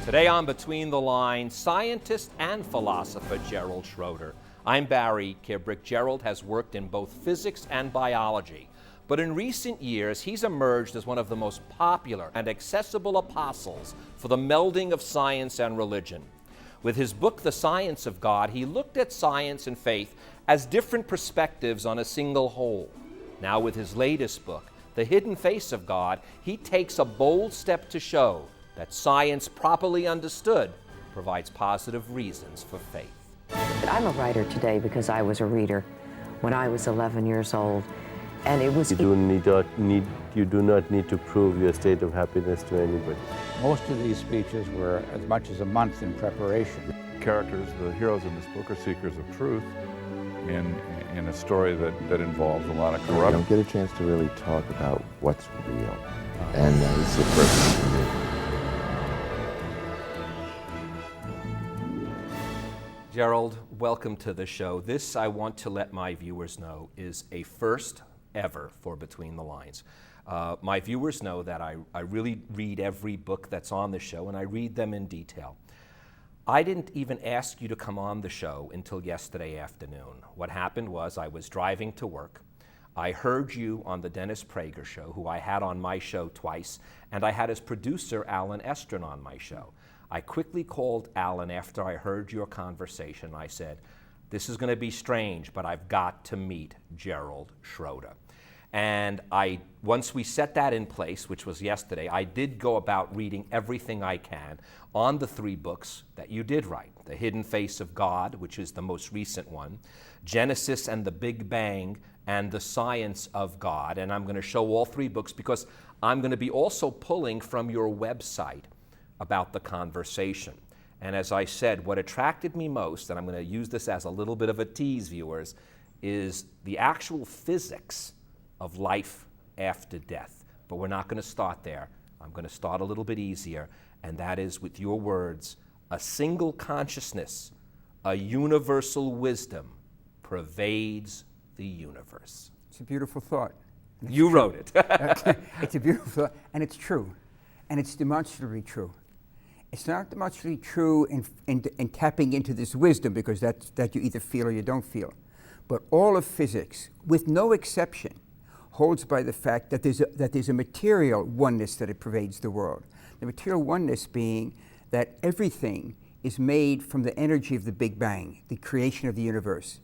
Today on Between the Lines, scientist and philosopher Gerald Schroeder. I'm Barry Kibrick. Gerald has worked in both physics and biology, but in recent years he's emerged as one of the most popular and accessible apostles for the melding of science and religion. With his book, The Science of God, he looked at science and faith as different perspectives on a single whole. Now with his latest book, The Hidden Face of God, he takes a bold step to show that science properly understood provides positive reasons for faith. I'm a writer today because I was a reader when I was 11 years old, and it was... You do not need to prove your state of happiness to anybody. Most of these speeches were as much as a month in preparation. Characters, the heroes in this book, are seekers of truth in a story that involves a lot of corruption. You don't get a chance to really talk about what's real, and it's the first thing to do. Gerald, welcome to the show. This, I want to let my viewers know, is a first ever for Between the Lines. My viewers know that I really read every book that's on the show, and I read them in detail. I didn't even ask you to come on the show until yesterday afternoon. What happened was I was driving to work. I heard you on the Dennis Prager show, who I had on my show twice, and I had his producer, Alan Estrin, on my show. I quickly called Alan after I heard your conversation. I said, this is going to be strange, but I've got to meet Gerald Schroeder. And once we set that in place, which was yesterday, I did go about reading everything I can on the three books that you did write. The Hidden Face of God, which is the most recent one, Genesis and the Big Bang, and The Science of God. And I'm going to show all three books because I'm going to be also pulling from your website about the conversation. And as I said, what attracted me most, and I'm going to use this as a little bit of a tease, viewers, is the actual physics of life after death. But we're not going to start there. I'm going to start a little bit easier, and that is with your words, a single consciousness, a universal wisdom pervades the universe. It's a beautiful thought. You wrote it. It's a beautiful thought, and it's true. And it's demonstrably true. It's not demonstrably true in tapping into this wisdom, because that you either feel or you don't feel. But all of physics, with no exception, holds by the fact that there's a material oneness that it pervades the world. The material oneness being that everything is made from the energy of the Big Bang, the creation of the universe.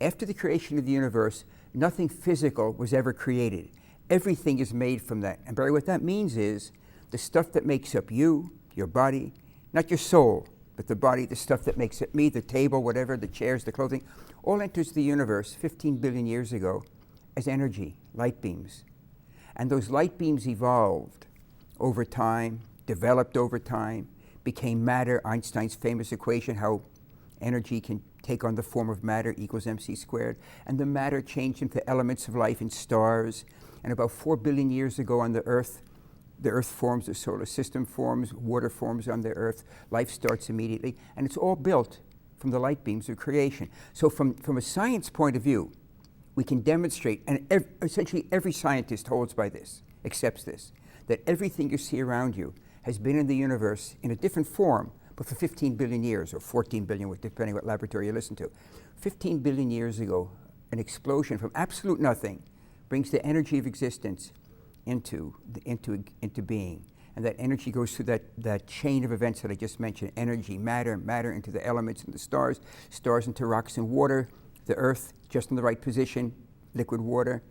After the creation of the universe, nothing physical was ever created. Everything is made from that. And Barry, what that means is the stuff that makes up you, your body, not your soul, but the body, the stuff that makes up me, the table, whatever, the chairs, the clothing, all enters the universe 15 billion years ago as energy, light beams. And those light beams evolved over time, developed over time, became matter, Einstein's famous equation, how energy can take on the form of matter equals mc squared. And the matter changed into elements of life in stars. And about 4 billion years ago on the Earth forms, the solar system forms, water forms on the Earth, life starts immediately, and it's all built from the light beams of creation. So from a science point of view, we can demonstrate, and essentially every scientist holds by this, accepts this, that everything you see around you has been in the universe in a different form, but for 15 billion years, or 14 billion, depending what laboratory you listen to. 15 billion years ago, an explosion from absolute nothing brings the energy of existence into being. And that energy goes through that chain of events that I just mentioned, energy, matter into the elements and the stars into rocks and water, the Earth just in the right position, liquid water,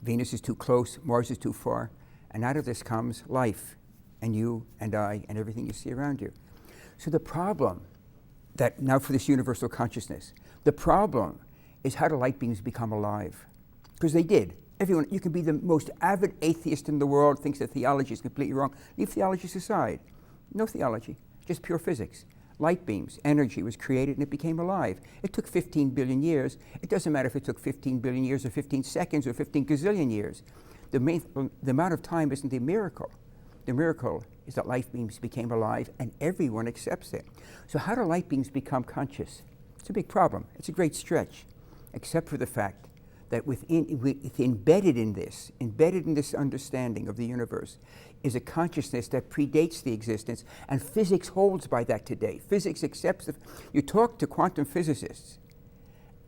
Venus is too close, Mars is too far, and out of this comes life, and you and I and everything you see around you. So the problem that, now for this universal consciousness, the problem is how do light beams become alive? Because they did. Everyone, you can be the most avid atheist in the world, thinks that theology is completely wrong. Leave theologies aside. No theology, just pure physics. Light beams, energy was created and it became alive. It took 15 billion years. It doesn't matter if it took 15 billion years or 15 seconds or 15 gazillion years. The amount of time isn't the miracle. The miracle is that light beams became alive and everyone accepts it. So how do light beams become conscious? It's a big problem. It's a great stretch, except for the fact that embedded in this understanding of the universe, is a consciousness that predates the existence, and physics holds by that today. Physics accepts you talk to quantum physicists,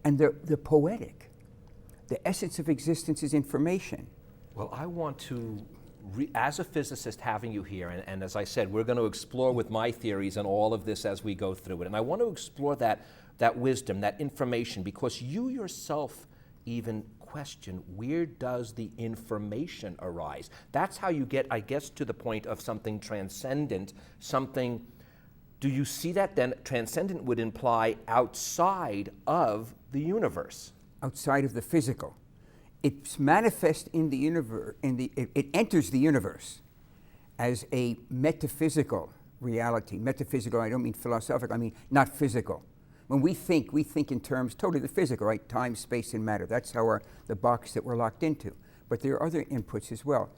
and they're poetic. The essence of existence is information. Well, I want to, as a physicist having you here, and as I said, we're going to explore with my theories and all of this as we go through it, and I want to explore that wisdom, that information, because you yourself even question, where does the information arise? That's how you get, I guess, to the point of something transcendent, something. Do you see that then? Transcendent would imply outside of the universe. Outside of the physical. It's manifest in the universe, it enters the universe as a metaphysical reality. Metaphysical, I don't mean philosophical, I mean not physical. When we think in terms totally the physical, right? Time, space, and matter. That's the box that we're locked into. But there are other inputs as well.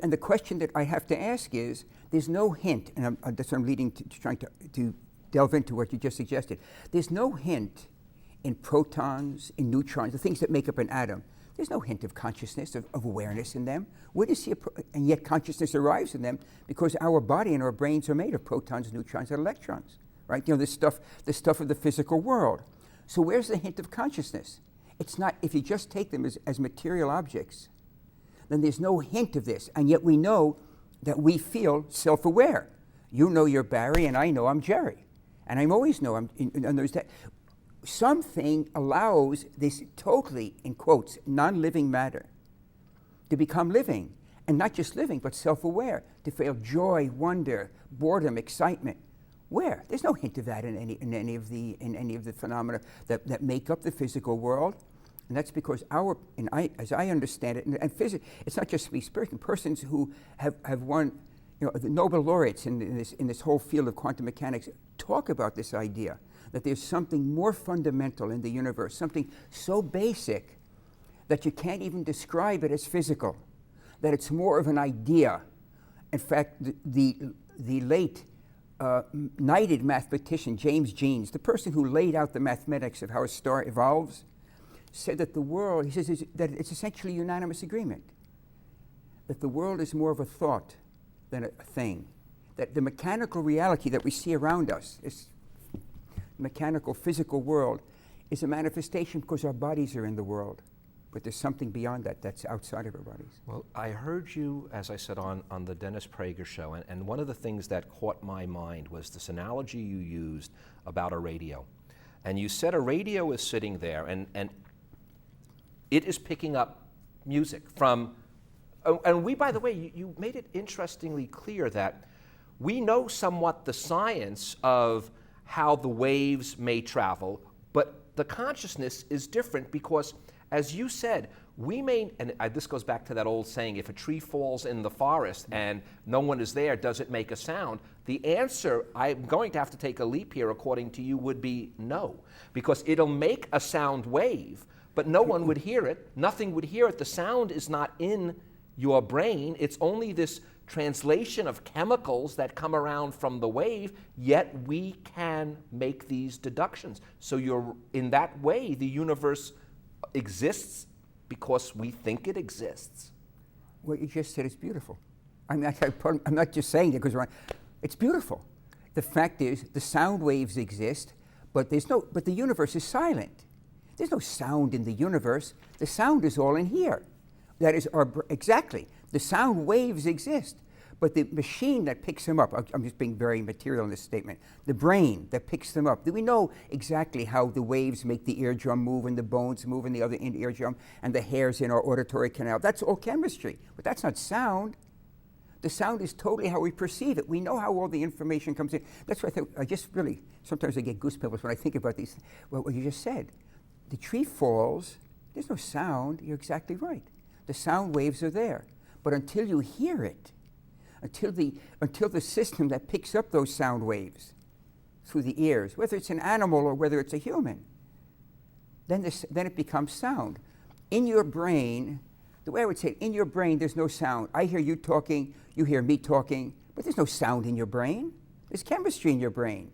And the question that I have to ask is, there's no hint, and that's what I'm leading to trying to delve into what you just suggested. There's no hint in protons, in neutrons, the things that make up an atom. There's no hint of consciousness, of awareness in them. Where do you see and yet consciousness arrives in them because our body and our brains are made of protons, neutrons, and electrons. Right? You know, the stuff of the physical world. So where's the hint of consciousness? It's not, if you just take them as material objects, then there's no hint of this. And yet we know that we feel self-aware. You know you're Barry, and I know I'm Jerry. And I always know and there's that. Something allows this totally, in quotes, non-living matter to become living. And not just living, but self-aware, to feel joy, wonder, boredom, excitement. Where? There's no hint of that in any of the phenomena that make up the physical world, and that's because as I understand it, and physics, it's not just me speaking. Persons who have won, the Nobel laureates in this whole field of quantum mechanics talk about this idea that there's something more fundamental in the universe, something so basic that you can't even describe it as physical, that it's more of an idea. In fact, the late knighted mathematician James Jeans, the person who laid out the mathematics of how a star evolves, said that the world, he says that it's essentially unanimous agreement, that the world is more of a thought than a thing, that the mechanical reality that we see around us, this mechanical physical world, is a manifestation because our bodies are in the world. But there's something beyond that that's outside of our bodies. Well, I heard you, as I said, on the Dennis Prager show, and one of the things that caught my mind was this analogy you used about a radio. And you said a radio is sitting there, and it is picking up music from, and we, by the way, you made it interestingly clear that we know somewhat the science of how the waves may travel, but the consciousness is different because, as you said, we may, and this goes back to that old saying, if a tree falls in the forest and no one is there, does it make a sound? The answer, I'm going to have to take a leap here, according to you, would be no. Because it'll make a sound wave, but no one would hear it. Nothing would hear it. The sound is not in your brain. It's only this translation of chemicals that come around from the wave, yet we can make these deductions. So in that way, the universe exists because we think it exists. What you just said is beautiful. I'm not just saying it because it's beautiful. The fact is, the sound waves exist, but the universe is silent. There's no sound in the universe. The sound is all in here. That is exactly. The sound waves exist, but the machine that picks them up, I'm just being very material in this statement, the brain that picks them up, do we know exactly how the waves make the eardrum move and the bones move and the other eardrum and the hairs in our auditory canal? That's all chemistry, but that's not sound. The sound is totally how we perceive it. We know how all the information comes in. That's why sometimes I get goosebumps when I think about these, what you just said. The tree falls, there's no sound, you're exactly right. The sound waves are there, but until you hear it, until the system that picks up those sound waves through the ears, whether it's an animal or whether it's a human, then it becomes sound. In your brain, the way I would say it, in your brain there's no sound. I hear you talking, you hear me talking, but there's no sound in your brain. There's chemistry in your brain.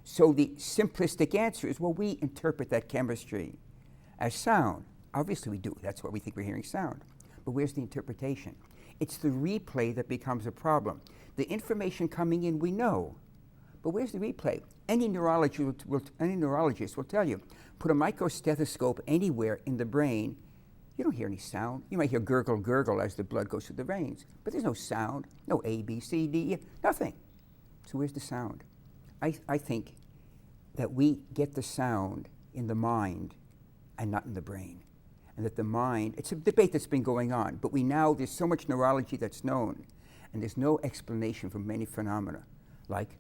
So the simplistic answer is, well, we interpret that chemistry as sound. Obviously we do. That's why we think we're hearing sound. But where's the interpretation? It's the replay that becomes a problem. The information coming in we know, but where's the replay? Any neurologist will tell you, put a microstethoscope anywhere in the brain, you don't hear any sound. You might hear gurgle, gurgle as the blood goes through the veins, but there's no sound, no A, B, C, D, nothing. So where's the sound? I think that we get the sound in the mind and not in the brain. And that the mind, it's a debate that's been going on, but there's so much neurology that's known, and there's no explanation for many phenomena, like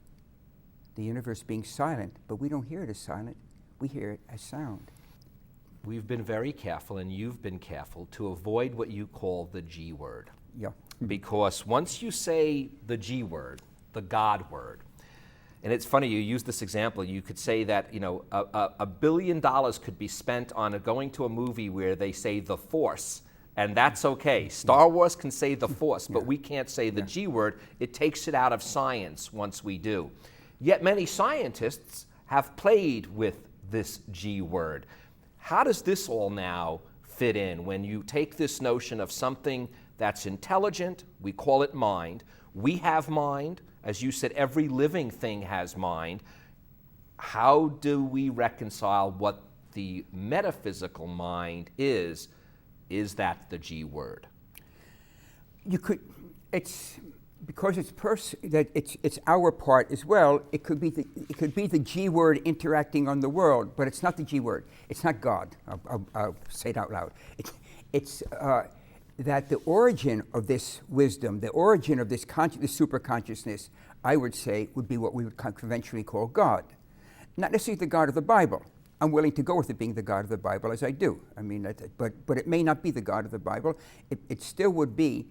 the universe being silent, but we don't hear it as silent, we hear it as sound. We've been very careful, and you've been careful, to avoid what you call the G word. Yeah. Because once you say the G word, the God word, and it's funny, you use this example, you could say that, you know, $1 billion could be spent on going to a movie where they say the Force, and that's okay. Star Wars can say the Force, but we can't say the G word. It takes it out of science once we do. Yet many scientists have played with this G word. How does this all now fit in when you take this notion of something that's intelligent, we call it mind, we have mind, as you said, every living thing has mind. How do we reconcile what the metaphysical mind is? Is that the G word? You could, it's because it's our part as well. It could be the G word interacting on the world, but it's not the G word. It's not God. I'll say it out loud. It's that the origin of this wisdom, the origin of this super consciousness, I would say, would be what we would conventionally call God. Not necessarily the God of the Bible. I'm willing to go with it being the God of the Bible, as I do. I mean, but it may not be the God of the Bible. It still would be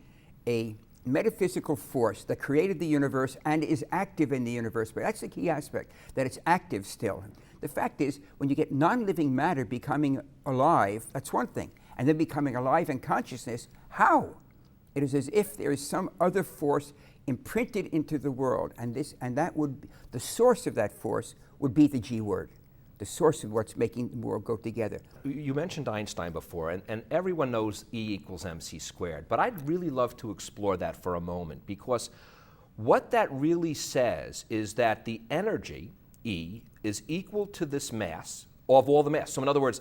a metaphysical force that created the universe and is active in the universe. But that's the key aspect, that it's active still. The fact is, when you get non-living matter becoming alive, that's one thing. And then becoming alive in consciousness, how? It is as if there is some other force imprinted into the world, and that would, the source of that force would be the G word, the source of what's making the world go together. You mentioned Einstein before, and everyone knows E equals mc squared, but I'd really love to explore that for a moment, because what that really says is that the energy, E, is equal to this mass of all the mass. So in other words,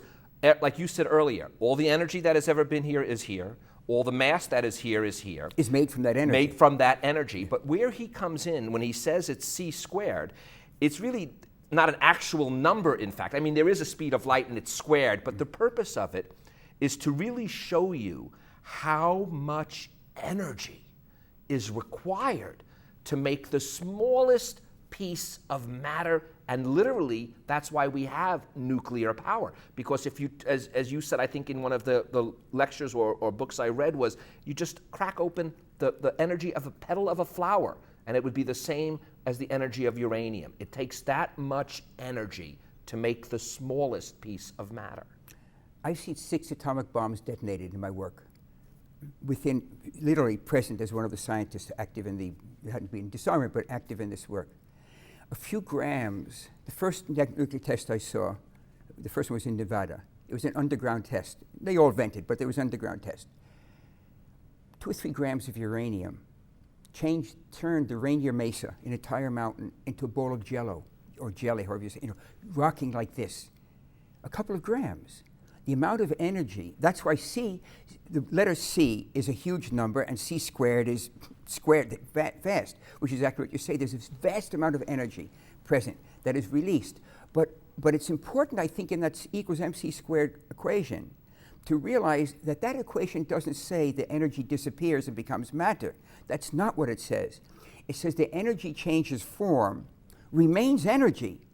like you said earlier, all the energy that has ever been here is here. All the mass that is here is here. Is made from that energy. Made from that energy. But where he comes in, when he says it's c squared, it's really not an actual number, in fact. I mean, there is a speed of light and it's squared, but the purpose of it is to really show you how much energy is required to make the smallest piece of matter. And literally, that's why we have nuclear power. Because if you, as you said, I think in one of the lectures or books I read, was you just crack open the energy of a petal of a flower, and it would be the same as the energy of uranium. It takes that much energy to make the smallest piece of matter. I've seen 6 atomic bombs detonated in my work. Literally present as one of the scientists active in hadn't been disarmament, but active in this work. A few grams, the first nuclear test I saw, the first one was in Nevada. It was an underground test. They all vented, but there was an underground test. 2 or 3 grams of uranium turned the Rainier Mesa, an entire mountain, into a bowl of jello, or jelly, however you say, rocking like this. A couple of grams. The amount of energy, that's why C, the letter C is a huge number, and C squared is squared vast, which is exactly what you say. There's this vast amount of energy present that is released. But it's important, I think, in that E equals mc squared equation to realize that that equation doesn't say the energy disappears and becomes matter. That's not what it says. It says the energy changes form, remains energy,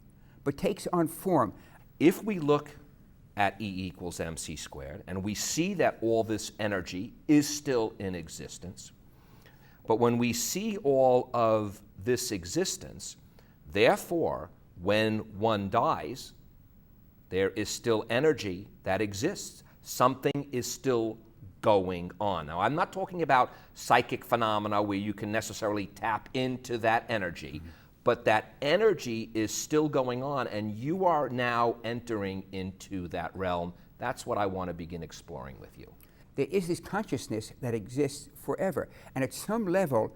but takes on form. If we look at E equals mc squared, and we see that all this energy is still in existence, but when we see all of this existence, therefore, when one dies, there is still energy that exists. Something is still going on. Now, I'm not talking about psychic phenomena where you can necessarily tap into that energy, but that energy is still going on, and you are now entering into that realm That's what I want to begin exploring with you. There is this consciousness that exists forever. And at some level,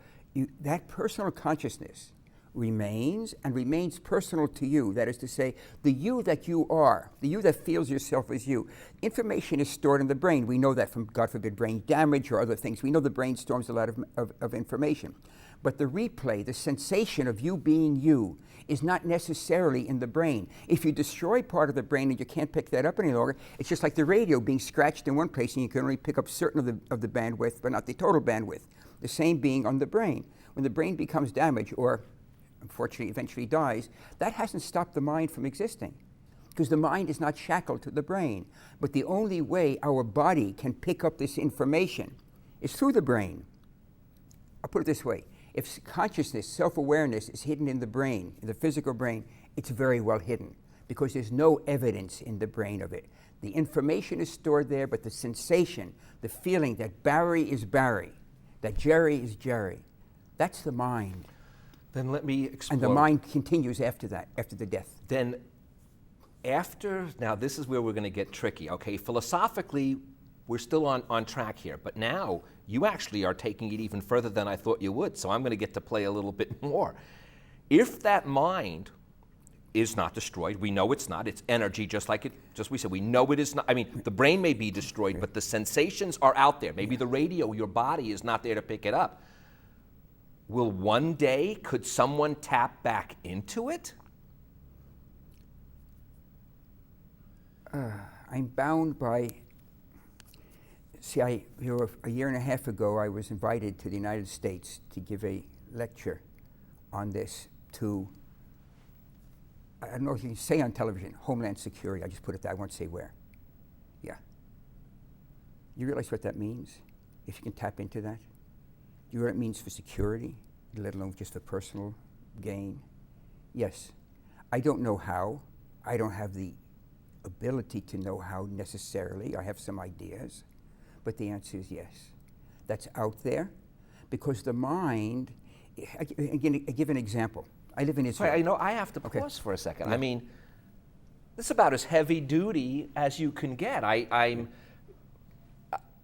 that personal consciousness remains and remains personal to you. That is to say, the you that you are, the you that feels yourself as you. Information is stored in the brain. We know that from, God forbid, brain damage or other things. We know the brain stores a lot of information. But the replay, the sensation of you being you, is not necessarily in the brain. If you destroy part of the brain and you can't pick that up any longer, it's just like the radio being scratched in one place and you can only pick up certain of the bandwidth, but not the total bandwidth. The same being on the brain. When the brain becomes damaged or unfortunately eventually dies, that hasn't stopped the mind from existing, because the mind is not shackled to the brain. But the only way our body can pick up this information is through the brain. I'll put it this way. If consciousness, self-awareness is hidden in the brain, in the physical brain, it's very well hidden, because there's no evidence in the brain of it. The information is stored there, but the sensation, the feeling that Barry is Barry, that Jerry is Jerry, that's the mind. Then let me explore. And the mind continues after that, after the death. Then now this is where we're going to get tricky, okay? Philosophically, we're still on track here, but now you actually are taking it even further than I thought you would, so I'm going to get to play a little bit more. If that mind is not destroyed, we know it's not, it's energy, just we said, we know it is not. I mean, the brain may be destroyed, but the sensations are out there. Maybe the radio, your body is not there to pick it up. Will one day, could someone tap back into it? I'm bound by, a year and a half ago, I was invited to the United States to give a lecture on this to, I don't know if you can say on television, Homeland Security. I just put it there, I won't say where. Yeah. You realize what that means, if you can tap into that? You know what it means for security, let alone just for personal gain? Yes. I don't know how. I don't have the ability to know how necessarily. I have some ideas, but the answer is yes. That's out there, because the mind, again, I give an example. I live in Israel. I have to pause for a second. Yeah. I mean, this is about as heavy duty as you can get. I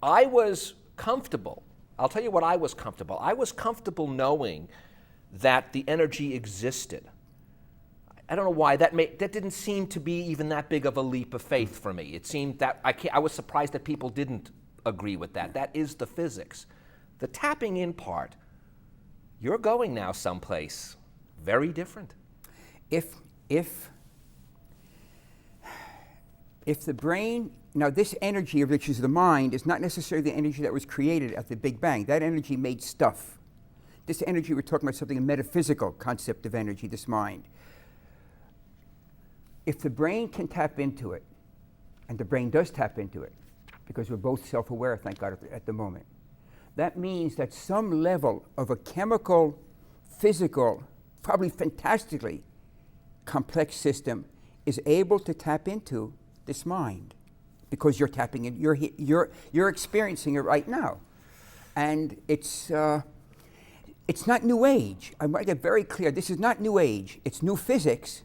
was comfortable. I'll tell you what I was comfortable. I was comfortable knowing that the energy existed. I don't know why. That didn't seem to be even that big of a leap of faith for me. It seemed that I was surprised that people didn't agree with that. That is the physics. The tapping in part, you're going now someplace very different. If the brain, now this energy, which is the mind, is not necessarily the energy that was created at the Big Bang. That energy made stuff. This energy, we're talking about something, a metaphysical concept of energy, this mind. If the brain can tap into it, and the brain does tap into it, because we're both self-aware, thank God, at the moment, that means that some level of a chemical, physical, probably fantastically complex system is able to tap into this mind, because you're tapping in, you're experiencing it right now. And it's not New Age. I want to get very clear. This is not New Age. It's new physics.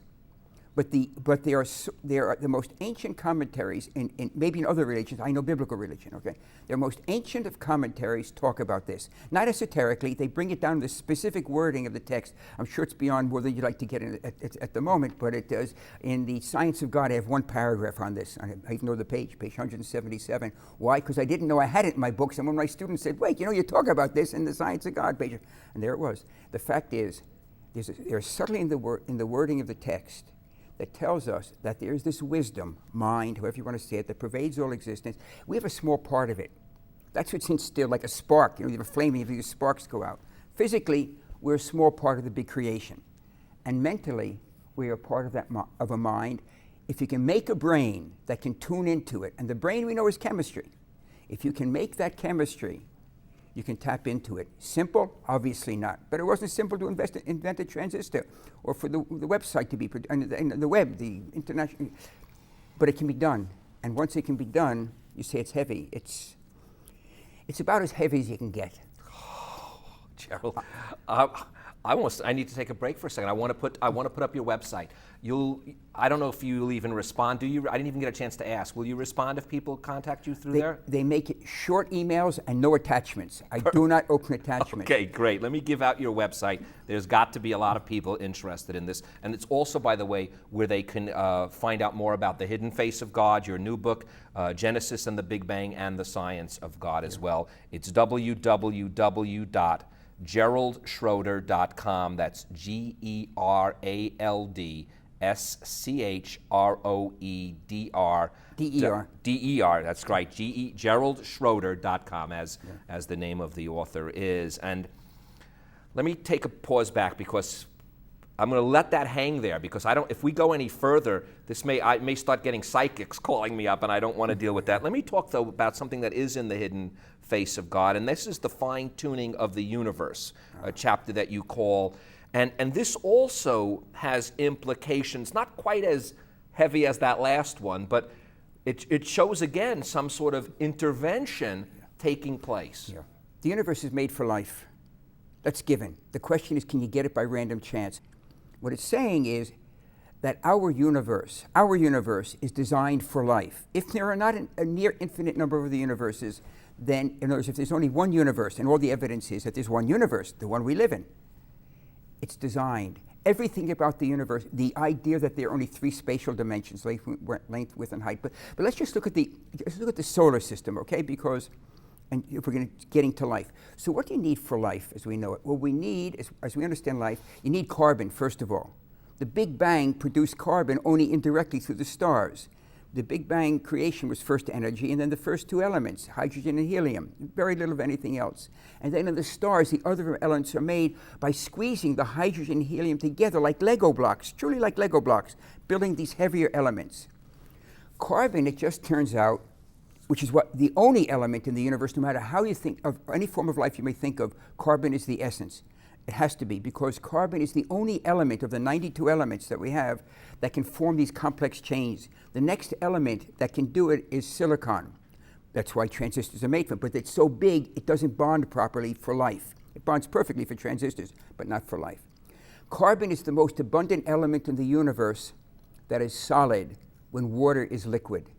But they are the most ancient commentaries in maybe in other religions. I know biblical religion. Okay, their most ancient of commentaries talk about this. Not esoterically. They bring it down to the specific wording of the text. I'm sure it's beyond more than you'd like to get in at the moment, but it does. In the Science of God, I have one paragraph on this. I even know the page 177. Why? Because I didn't know I had it in my books. And when my students said, "Wait, you talk about this in the Science of God page," and there it was. The fact is, there's subtly in the wording of the text that tells us that there's this wisdom, mind, however you want to say it, that pervades all existence. We have a small part of it. That's what's instilled, like a spark. You have a flame, and these sparks go out. Physically, we're a small part of the big creation. And mentally, we are part of that of a mind. If you can make a brain that can tune into it, and the brain we know is chemistry. If you can make that chemistry, you can tap into it. Simple? Obviously not. But it wasn't simple to invent a transistor or for the website to be, and the web, the international. But it can be done. And once it can be done, you say it's heavy. It's about as heavy as you can get. Gerald, I need to take a break for a second. I want to put up your website. I don't know if you'll even respond. Do you? I didn't even get a chance to ask. Will you respond if people contact you through there? They make it short emails and no attachments. I do not open attachments. Okay, great. Let me give out your website. There's got to be a lot of people interested in this. And it's also, by the way, where they can find out more about The Hidden Face of God, your new book, Genesis and the Big Bang and the Science of God as well. It's www.geraldschroeder.com. That's GeraldSchroeder. D-E-R. That's right. GeraldSchroeder.com, as the name of the author is. And let me take a pause back, because I'm going to let that hang there, because if we go any further, I may start getting psychics calling me up, and I don't want to deal with that. Let me talk, though, about something that is in the hidden face of God, and this is the fine-tuning of the universe, a chapter that you call. And this also has implications, not quite as heavy as that last one, but it shows again some sort of intervention taking place. Yeah. The universe is made for life. That's given. The question is, can you get it by random chance? What it's saying is that our universe is designed for life. If there are not a near infinite number of the universes, then, in other words, if there's only one universe, and all the evidence is that there's one universe, the one we live in, it's designed. Everything about the universe, the idea that there are only three spatial dimensions, length, width, and height. But let's just look at the solar system, okay? Because, and if we're going to get into life. So what do you need for life as we know it? Well, we need, as we understand life, you need carbon, first of all. The Big Bang produced carbon only indirectly through the stars. The Big Bang creation was first energy, and then the first two elements, hydrogen and helium, very little of anything else. And then in the stars, the other elements are made by squeezing the hydrogen and helium together like Lego blocks, truly like Lego blocks, building these heavier elements. Carbon, it just turns out, which is what the only element in the universe, no matter how you think of any form of life you may think of, carbon is the essence. It has to be, because carbon is the only element of the 92 elements that we have that can form these complex chains. The next element that can do it is silicon. That's why transistors are made from it, but it's so big it doesn't bond properly for life. It bonds perfectly for transistors, but not for life. Carbon is the most abundant element in the universe that is solid when water is liquid,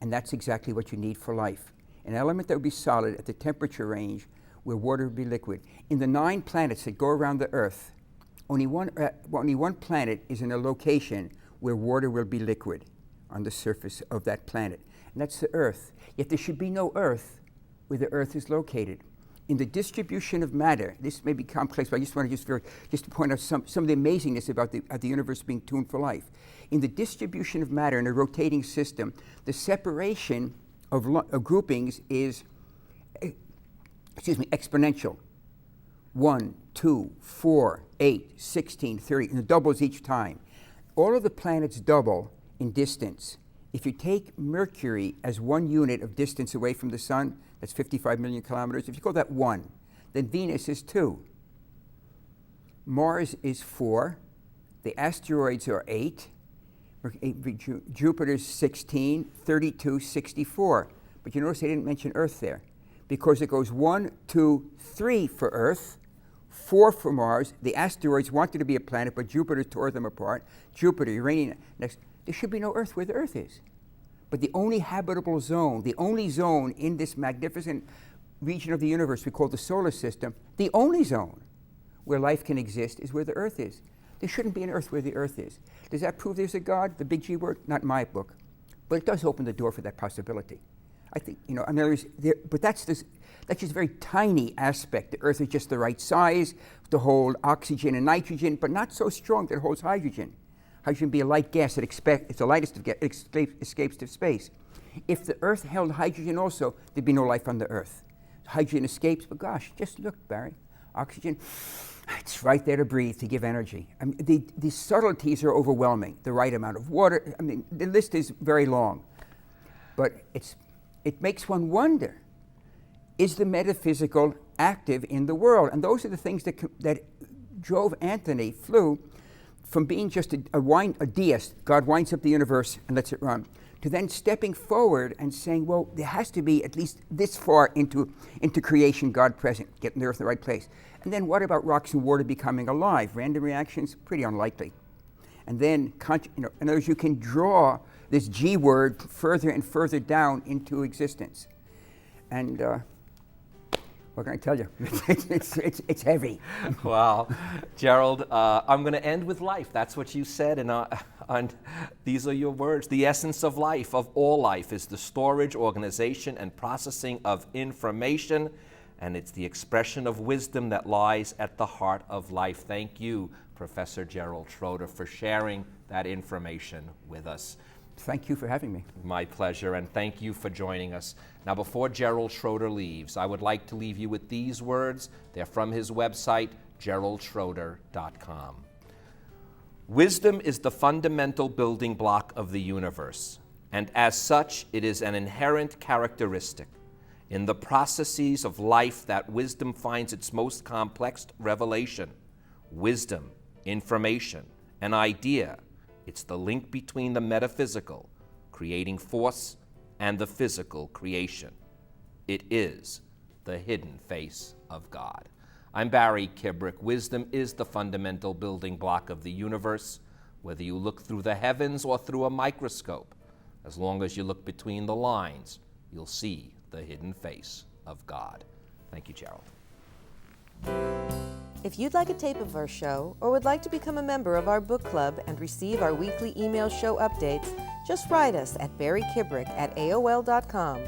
and that's exactly what you need for life. An element that would be solid at the temperature range where water would be liquid. In the 9 planets that go around the Earth, only one planet is in a location where water will be liquid on the surface of that planet, and that's the Earth. Yet there should be no Earth where the Earth is located. In the distribution of matter, this may be complex, but I just want to just point out some of the amazingness about the universe being tuned for life. In the distribution of matter in a rotating system, the separation of groupings is exponential. 1, 2, 4, 8, 16, 30, and it doubles each time. All of the planets double in distance. If you take Mercury as 1 unit of distance away from the sun, that's 55 million kilometers. If you call that 1, then Venus is 2. Mars is 4. The asteroids are 8. Jupiter's 16, 32, 64. But you notice they didn't mention Earth there, because it goes 1, 2, 3 for Earth, 4 for Mars. The asteroids wanted to be a planet, but Jupiter tore them apart. Jupiter, Uranium, next. There should be no Earth where the Earth is. But the only habitable zone, the only zone in this magnificent region of the universe we call the solar system, the only zone where life can exist is where the Earth is. There shouldn't be an Earth where the Earth is. Does that prove there's a God, the big G word? Not in my book. But it does open the door for that possibility. I think, in other words, but that's just a very tiny aspect. The Earth is just the right size to hold oxygen and nitrogen, but not so strong that it holds hydrogen. Hydrogen would be a light gas. It's the lightest of gas. It escapes to space. If the Earth held hydrogen also, there'd be no life on the Earth. Hydrogen escapes, but gosh, just look, Barry. Oxygen, it's right there to breathe, to give energy. I mean, the subtleties are overwhelming. The right amount of water. I mean, the list is very long. But it makes one wonder, is the metaphysical active in the world? And those are the things that drove Anthony Flew from being just a deist, God winds up the universe and lets it run, to then stepping forward and saying, well, there has to be at least this far into creation, God present, getting the earth in the right place. And then what about rocks and water becoming alive? Random reactions? Pretty unlikely. And then, in other words, you can draw this G word further and further down into existence. And what can I tell you? It's heavy. Wow. Gerald, I'm going to end with life. That's what you said, and these are your words. The essence of life, of all life, is the storage, organization, and processing of information, and it's the expression of wisdom that lies at the heart of life. Thank you, Professor Gerald Schroeder, for sharing that information with us. Thank you for having me. My pleasure, and thank you for joining us. Now, before Gerald Schroeder leaves, I would like to leave you with these words. They're from his website, geraldschroeder.com. Wisdom is the fundamental building block of the universe, and as such, it is an inherent characteristic. In the processes of life that wisdom finds its most complex revelation. Wisdom, information, an idea. It's the link between the metaphysical, creating force, and the physical creation. It is the hidden face of God. I'm Barry Kibrick. Wisdom is the fundamental building block of the universe, whether you look through the heavens or through a microscope. As long as you look between the lines, you'll see the hidden face of God. Thank you, Gerald. If you'd like a tape of our show or would like to become a member of our book club and receive our weekly email show updates, just write us at barrykibrick@aol.com.